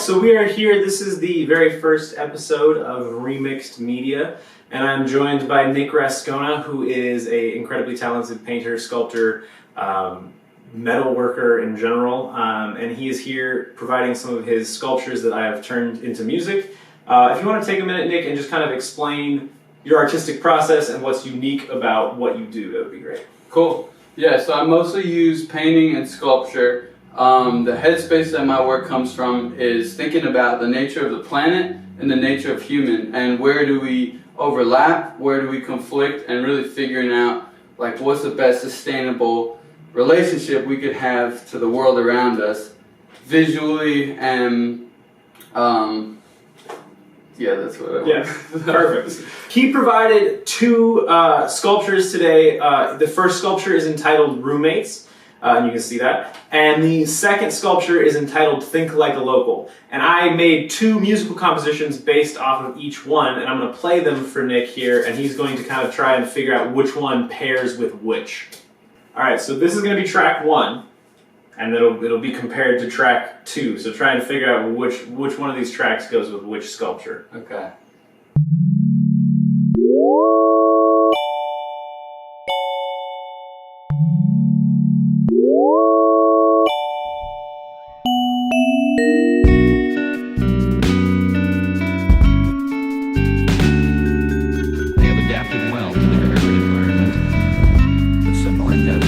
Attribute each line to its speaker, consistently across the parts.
Speaker 1: so we are here. This is the very first episode of Remixed Media, and I'm joined by Nick Rascona, who is an incredibly talented painter, sculptor, metal worker in general, and he is here providing some of his sculptures that I have turned into music. If you want to take a minute, Nick, and just kind of explain your artistic process and what's unique about what you do, that would be great.
Speaker 2: Cool. Yeah, so I mostly use painting and sculpture. The headspace that my work comes from is thinking about the nature of the planet and the nature of human, and where do we overlap, where do we conflict, and really figuring out like what's the best sustainable relationship we could have to the world around us visually and yeah, that's what I want.
Speaker 1: Yeah, perfect. He provided two sculptures today. The first sculpture is entitled Roommates, and you can see that. And the second sculpture is entitled Think Like a Local. And I made two musical compositions based off of each one, and I'm going to play them for Nick here, and he's going to kind of try and figure out which one pairs with which. All right, so this is going to be track 1. And it'll be compared to track 2. So try and figure out which one of these tracks goes with which sculpture.
Speaker 2: Okay.
Speaker 3: They have adapted well to their urban environment. It's simple like that.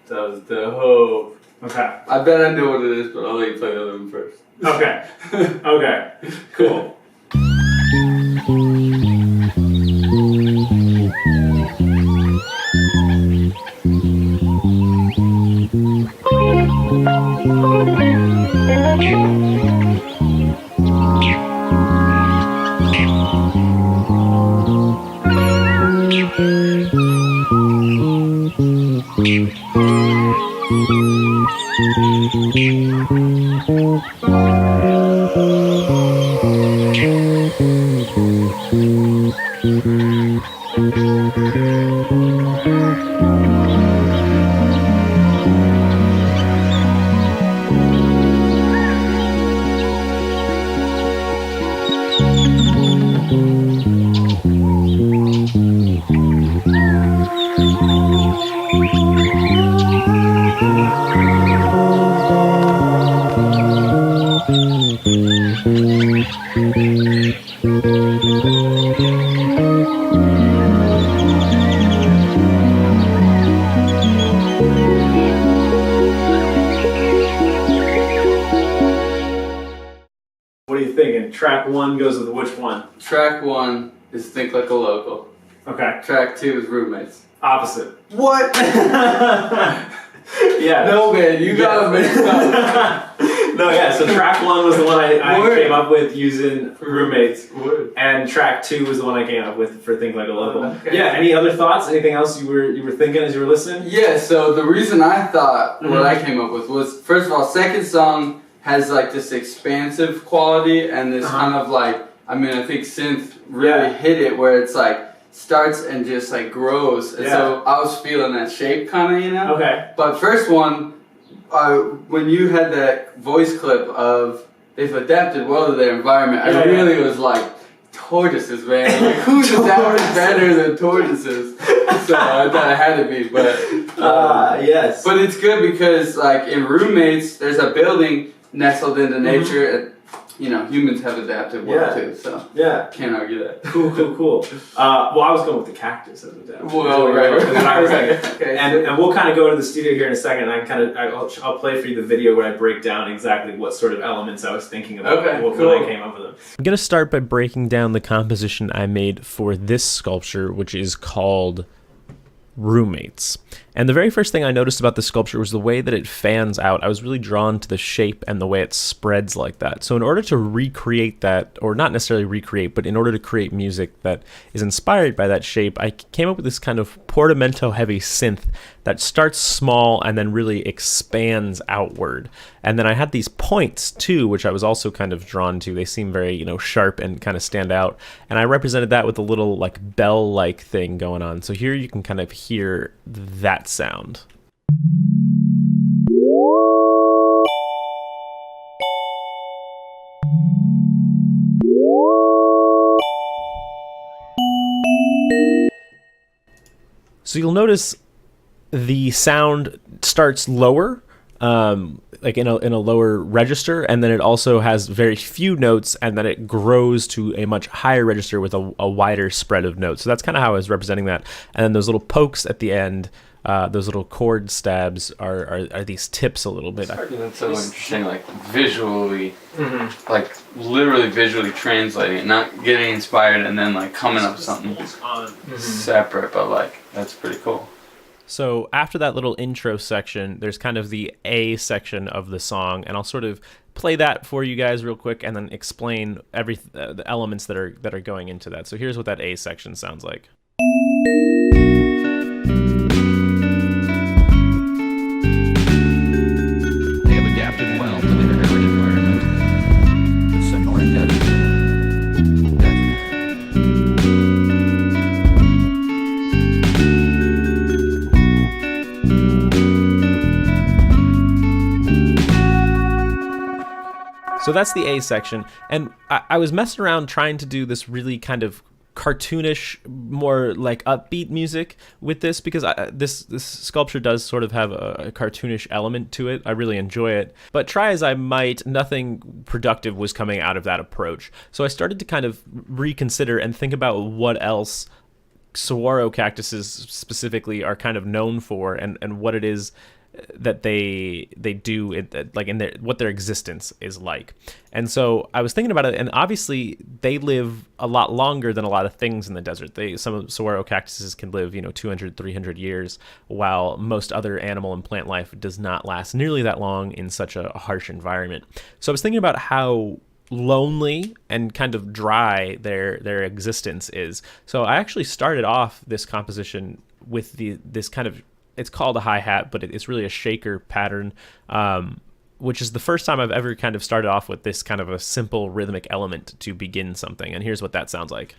Speaker 2: That was dope.
Speaker 1: Okay.
Speaker 2: I bet I know what it is, but I'll let you play the other one first.
Speaker 1: Okay. Okay. Cool. What are you thinking? Track 1 goes with which one?
Speaker 2: Track 1 is Think Like a Local.
Speaker 1: Okay.
Speaker 2: Track 2 is Roommates.
Speaker 1: Opposite.
Speaker 2: What?
Speaker 1: Yeah.
Speaker 2: No, man, you got it mixed up.
Speaker 1: No, yeah, so track 1 was the one I came up with using Roommates.
Speaker 2: Word.
Speaker 1: And track 2 was the one I came up with for Think Like a Local.
Speaker 2: Okay.
Speaker 1: Yeah, any other thoughts? Anything else you were thinking as you were listening?
Speaker 2: Yeah, so the reason I thought what I came up with was, first of all, second song has like this expansive quality and this kind of like, I mean, I think synth really hit it where it's like starts and just like grows. And so I was feeling that shape kind of, you know?
Speaker 1: Okay.
Speaker 2: But first one, when you had that voice clip of they've adapted well to their environment, I really was like, tortoises, man. Like, who's adapted better than tortoises? So I thought it had to be, but
Speaker 1: yes.
Speaker 2: But it's good because like in Roommates, there's a building nestled into nature, humans have adapted well too, so
Speaker 1: Yeah.
Speaker 2: can't argue that.
Speaker 1: Cool. Well, I was going with the cactus as adapted.
Speaker 2: Well, right. Okay,
Speaker 1: and we'll kind of go into the studio here in a second, and I'll play for you the video where I break down exactly what sort of elements I was thinking about when I came up with them.
Speaker 4: I'm going to start by breaking down the composition I made for this sculpture, which is called Roommates. And the very first thing I noticed about the sculpture was the way that it fans out. I was really drawn to the shape and the way it spreads like that. So in order to recreate that, or not necessarily recreate, but in order to create music that is inspired by that shape, I came up with this kind of portamento heavy synth that starts small and then really expands outward. And then I had these points too, which I was also kind of drawn to. They seem very, sharp and kind of stand out. And I represented that with a little like bell-like thing going on. So here you can kind of hear that sound. So you'll notice the sound starts lower, like in a lower register, and then it also has very few notes, and then it grows to a much higher register with a wider spread of notes. So that's kind of how I was representing that. And then those little pokes at the end, those little chord stabs are these tips a little bit.
Speaker 2: That's so interesting, like visually, like literally visually translating it, not getting inspired and then like coming up with something separate, but like that's pretty cool.
Speaker 4: So after that little intro section, there's kind of the A section of the song, and I'll sort of play that for you guys real quick and then explain the elements that are going into that. So here's what that A section sounds like.
Speaker 3: They have adapted well to their arid environment, the Sonoran Desert.
Speaker 4: So that's the A section, and I was messing around trying to do this really kind of cartoonish, more like upbeat music with this, because this sculpture does sort of have a cartoonish element to it. I really enjoy it, but try as I might, nothing productive was coming out of that approach. So I started to kind of reconsider and think about what else saguaro cactuses specifically are kind of known for, and what it is that they do, like in what their existence is like. And so I was thinking about it, and obviously they live a lot longer than a lot of things in the desert. Some of saguaro cactuses can live 200, 300 years, while most other animal and plant life does not last nearly that long in such a harsh environment. So I was thinking about how lonely and kind of dry their existence is. So I actually started off this composition with this kind of, it's called a hi-hat, but it's really a shaker pattern, which is the first time I've ever kind of started off with this kind of a simple rhythmic element to begin something. And here's what that sounds like.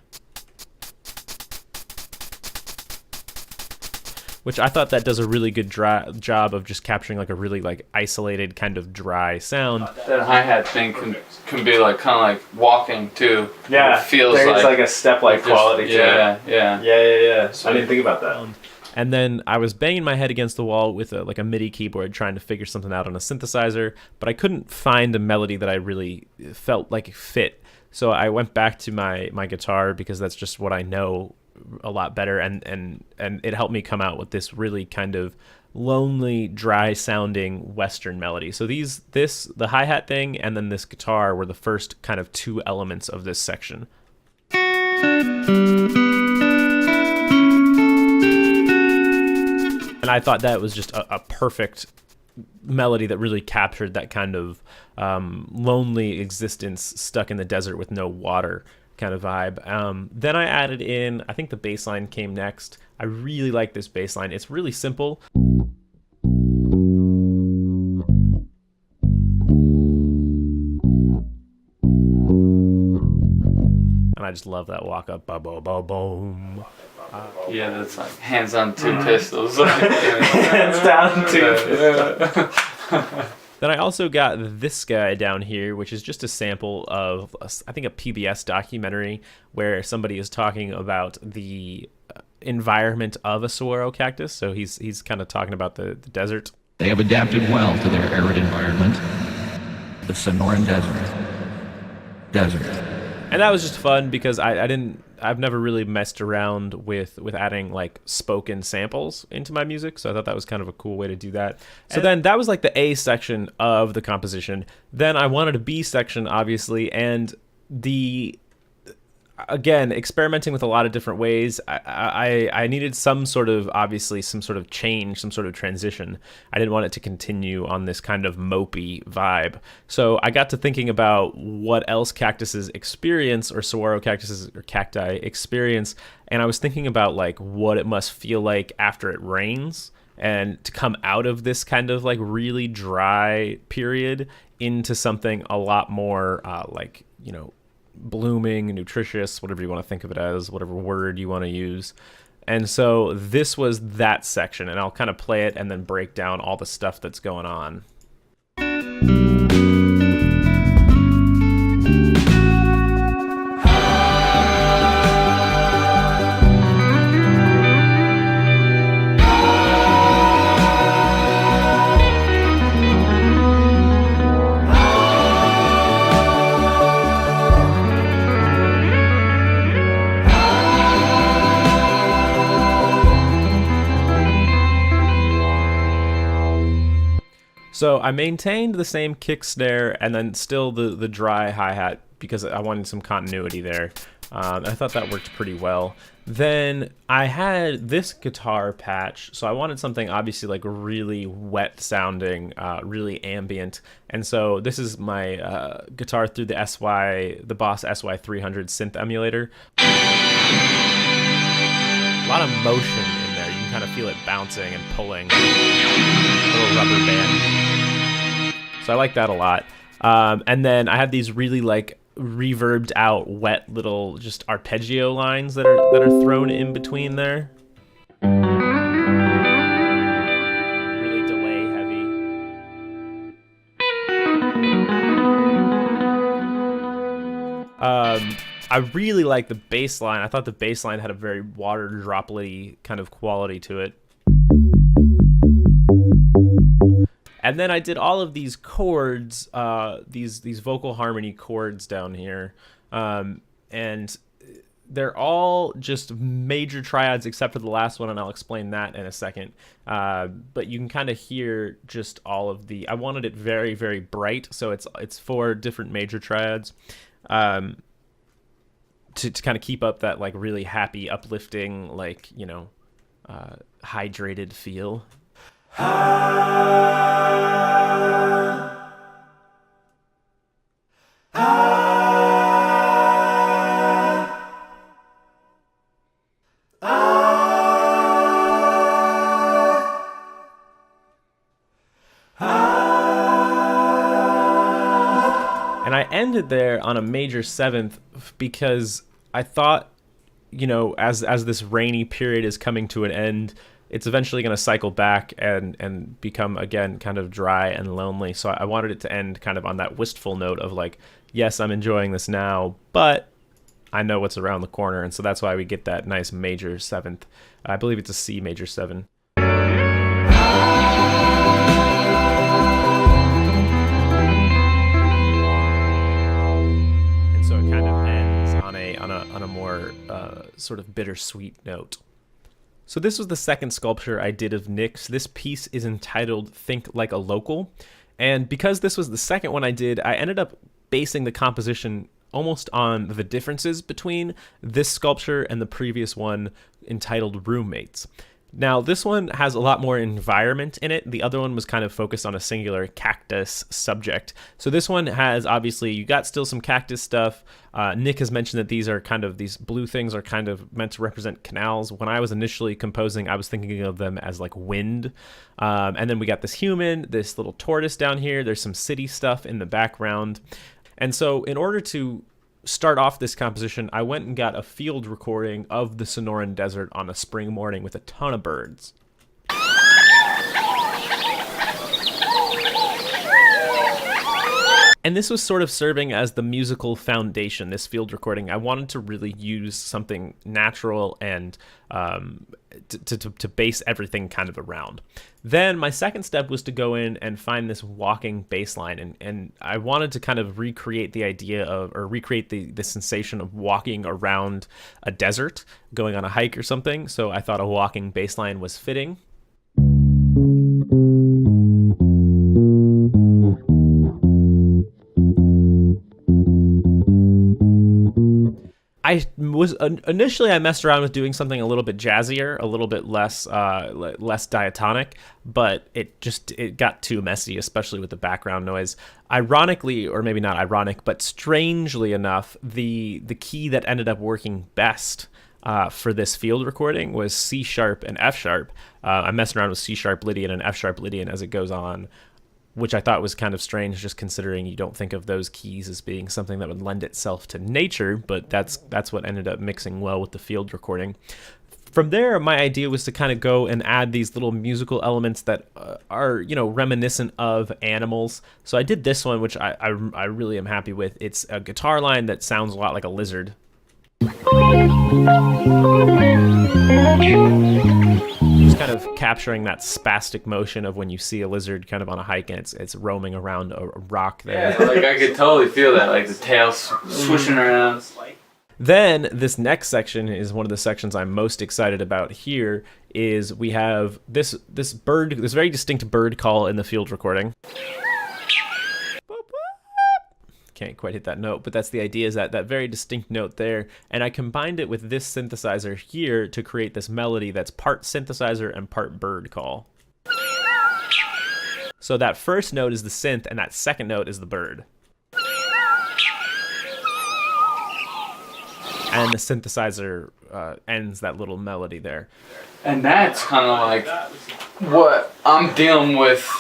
Speaker 4: Which I thought that does a really good job of just capturing like a really like isolated kind of dry sound.
Speaker 2: That hi-hat thing can be like kind of like walking too.
Speaker 1: Yeah,
Speaker 2: it feels
Speaker 1: there's like a step-like quality to it. Yeah.
Speaker 2: So
Speaker 1: I didn't think about that.
Speaker 4: And then I was banging my head against the wall with a MIDI keyboard trying to figure something out on a synthesizer, but I couldn't find a melody that I really felt like fit. So I went back to my guitar, because that's just what I know a lot better, and it helped me come out with this really kind of lonely, dry sounding Western melody. So the hi-hat thing and then this guitar were the first kind of two elements of this section. And I thought that was just a perfect melody that really captured that kind of lonely existence stuck in the desert with no water kind of vibe. Then I added in, I think the bass line came next. I really like this bass line. It's really simple. And I just love that walk up, ba-bo-ba-boom.
Speaker 2: Yeah, that's like hands on two pistols.
Speaker 1: Hands down two pistols.
Speaker 4: Then I also got this guy down here, which is just a sample of, I think, a PBS documentary where somebody is talking about the environment of a saguaro cactus. So he's kind of talking about the desert.
Speaker 3: They have adapted well to their arid environment, the Sonoran Desert. desert.
Speaker 4: And that was just fun because I've never really messed around with adding like spoken samples into my music, so I thought that was kind of a cool way to do that. So then that was like the A section of the composition. Then I wanted a B section, obviously, and again, experimenting with a lot of different ways. I needed some sort of change, some sort of transition. I didn't want it to continue on this kind of mopey vibe. So I got to thinking about what else cactuses experience, or saguaro cactuses or cacti experience, and I was thinking about like what it must feel like after it rains, and to come out of this kind of like really dry period into something a lot more blooming, nutritious, whatever you want to think of it as, whatever word you want to use. And so this was that section, and I'll kind of play it and then break down all the stuff that's going on. So I maintained the same kick snare and then still the dry hi-hat because I wanted some continuity there. I thought that worked pretty well. Then I had this guitar patch, so I wanted something obviously like really wet sounding, really ambient. And so this is my guitar through the Boss SY300 synth emulator. A lot of motion in there. You can kind of feel it bouncing and pulling. A little rubber band. So I like that a lot. And then I have these really like reverbed out, wet little just arpeggio lines that are thrown in between there. Really delay heavy. I really like the bass line. I thought the bass line had a very water droplet-y kind of quality to it. And then I did all of these chords, these vocal harmony chords down here, and they're all just major triads except for the last one, and I'll explain that in a second. But you can kind of hear just all of I wanted it very, very bright, so it's 4 different major triads, to kind of keep up that like really happy, uplifting, like hydrated feel. And I ended there on a major 7th because I thought, as this rainy period is coming to an end, it's eventually going to cycle back and become, again, kind of dry and lonely. So I wanted it to end kind of on that wistful note of like, yes, I'm enjoying this now, but I know what's around the corner. And so that's why we get that nice major 7th. I believe it's a C major 7. And so it kind of ends on a more sort of bittersweet note. So this was the second sculpture I did of Nick's. This piece is entitled Think Like a Local. And because this was the second one I did, I ended up basing the composition almost on the differences between this sculpture and the previous one entitled Roommates. Now, this one has a lot more environment in it. The other one was kind of focused on a singular cactus subject. So this one has, obviously, you got still some cactus stuff. Nick has mentioned that these blue things are kind of meant to represent canals. When I was initially composing, I was thinking of them as like wind. And then we got this human, this little tortoise down here. There's some city stuff in the background. And so in order to start off this composition, I went and got a field recording of the Sonoran Desert on a spring morning with a ton of birds. And this was sort of serving as the musical foundation, this field recording. I wanted to really use something natural and to base everything kind of around. Then my second step was to go in and find this walking bass line, and I wanted to kind of recreate the idea of, or recreate the sensation of walking around a desert, going on a hike or something. So I thought a walking bass line was fitting. Initially I messed around with doing something a little bit jazzier, a little bit less diatonic, but it got too messy, especially with the background noise. Ironically, or maybe not ironic, but strangely enough, the key that ended up working best for this field recording was C sharp and F sharp. I'm messing around with C sharp Lydian and F sharp Lydian as it goes on, which I thought was kind of strange, just considering you don't think of those keys as being something that would lend itself to nature, but that's what ended up mixing well with the field recording. From there, my idea was to kind of go and add these little musical elements that are, reminiscent of animals. So I did this one, which I really am happy with. It's a guitar line that sounds a lot like a lizard. Just kind of capturing that spastic motion of when you see a lizard kind of on a hike and it's roaming around a rock there.
Speaker 2: Yeah, like I could totally feel that, like the tail swishing around.
Speaker 4: Then this next section is one of the sections I'm most excited about. Here is we have this very distinct bird call in the field recording. Can't quite hit that note, but that's the idea, is that very distinct note there. And I combined it with this synthesizer here to create this melody that's part synthesizer and part bird call. So that first note is the synth, and that second note is the bird. And the synthesizer ends that little melody there.
Speaker 2: And that's kind of like what I'm dealing with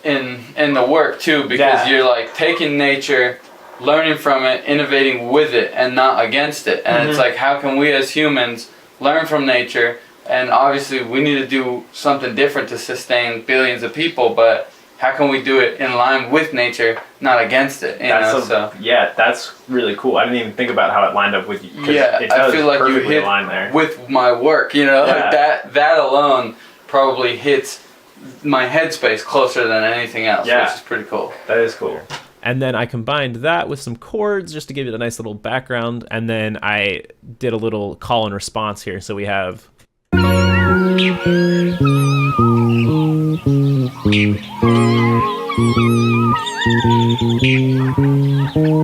Speaker 2: in the work too, because you're like taking nature, learning from it, innovating with it, and not against it. And it's like, how can we as humans learn from nature? And obviously we need to do something different to sustain billions of people, but how can we do it in line with nature, not against it?
Speaker 1: Yeah, that's really cool. I didn't even think about how it lined up with you.
Speaker 2: Yeah, I feel like you hit
Speaker 1: there
Speaker 2: with my work, like that alone probably hits my headspace closer than anything else, which is pretty cool.
Speaker 1: That is cool.
Speaker 4: And then I combined that with some chords just to give it a nice little background. And then I did a little call and response here. So we have...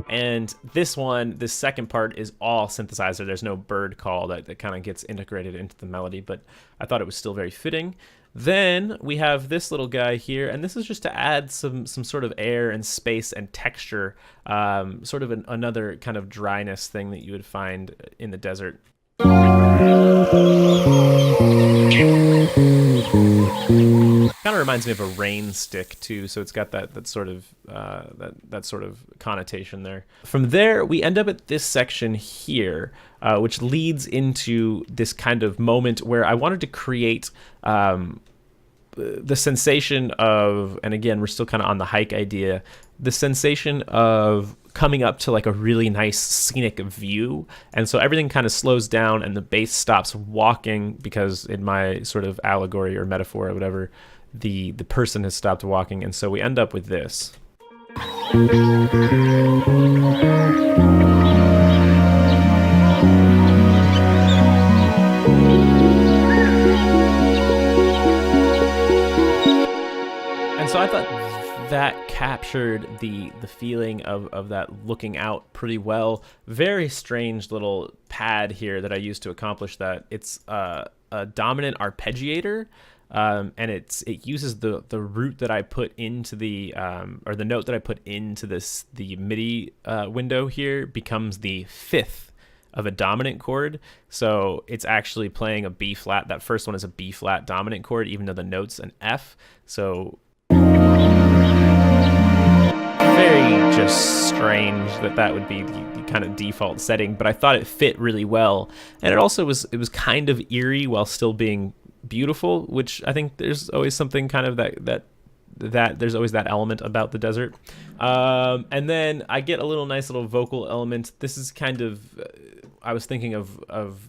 Speaker 4: And this second part is all synthesizer. There's no bird call that kind of gets integrated into the melody, but I thought it was still very fitting. Then we have this little guy here, and this is just to add some sort of air and space and texture, sort of another kind of dryness thing that you would find in the desert. Kind of reminds me of a rain stick too, so it's got that sort of connotation there. From there, we end up at this section here, which leads into this kind of moment where I wanted to create the sensation of, and again, we're still kind of on the hike idea, the sensation of coming up to like a really nice scenic view. And so everything kind of slows down and the bass stops walking, because in my sort of allegory or metaphor or whatever, the person has stopped walking. And so we end up with this. And so I thought that captured the feeling of that looking out pretty well. Very strange little pad here that I used to accomplish that. It's a dominant arpeggiator, and it uses the root that I put into the or the note that I put into the MIDI window here becomes the fifth of a dominant chord. So it's actually playing a B flat. That first one is a B flat dominant chord, even though the note's an F. So very just strange that would be the kind of default setting, but I thought it fit really well. And it also was kind of eerie while still being beautiful, which I think there's always something kind of that there's always that element about the desert. And then I get a nice little vocal element. This is kind of I was thinking of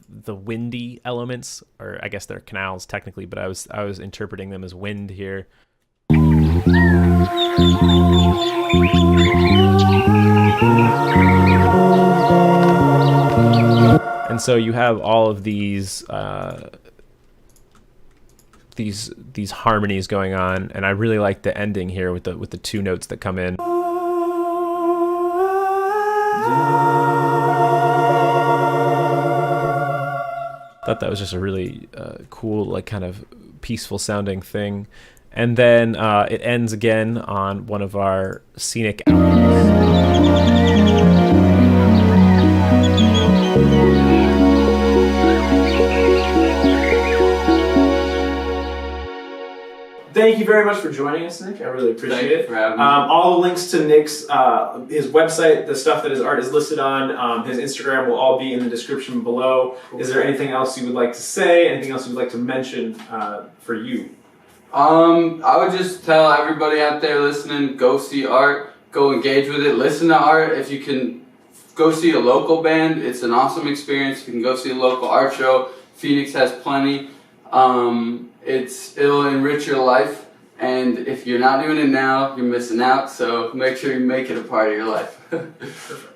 Speaker 4: the windy elements, or I guess they're canals technically, but I was interpreting them as wind here. And so you have all of these harmonies going on, and I really like the ending here with the two notes that come in. Thought that was just a really cool, like kind of peaceful sounding thing. And then it ends again on one of our scenic
Speaker 1: Thank you very much for joining us, Nick. I really appreciate it.
Speaker 2: For having me.
Speaker 1: All the links to Nick's, his website, the stuff that his art is listed on, his Instagram will all be in the description below. Cool. Is there anything else you would like to say? Anything else you would like to mention for you?
Speaker 2: I would just tell everybody out there listening, go see art, go engage with it, listen to art. If you can go see a local band, it's an awesome experience. You can go see a local art show. Phoenix has plenty. It'll enrich your life, and if you're not doing it now, you're missing out, so make sure you make it a part of your life.
Speaker 1: Perfect.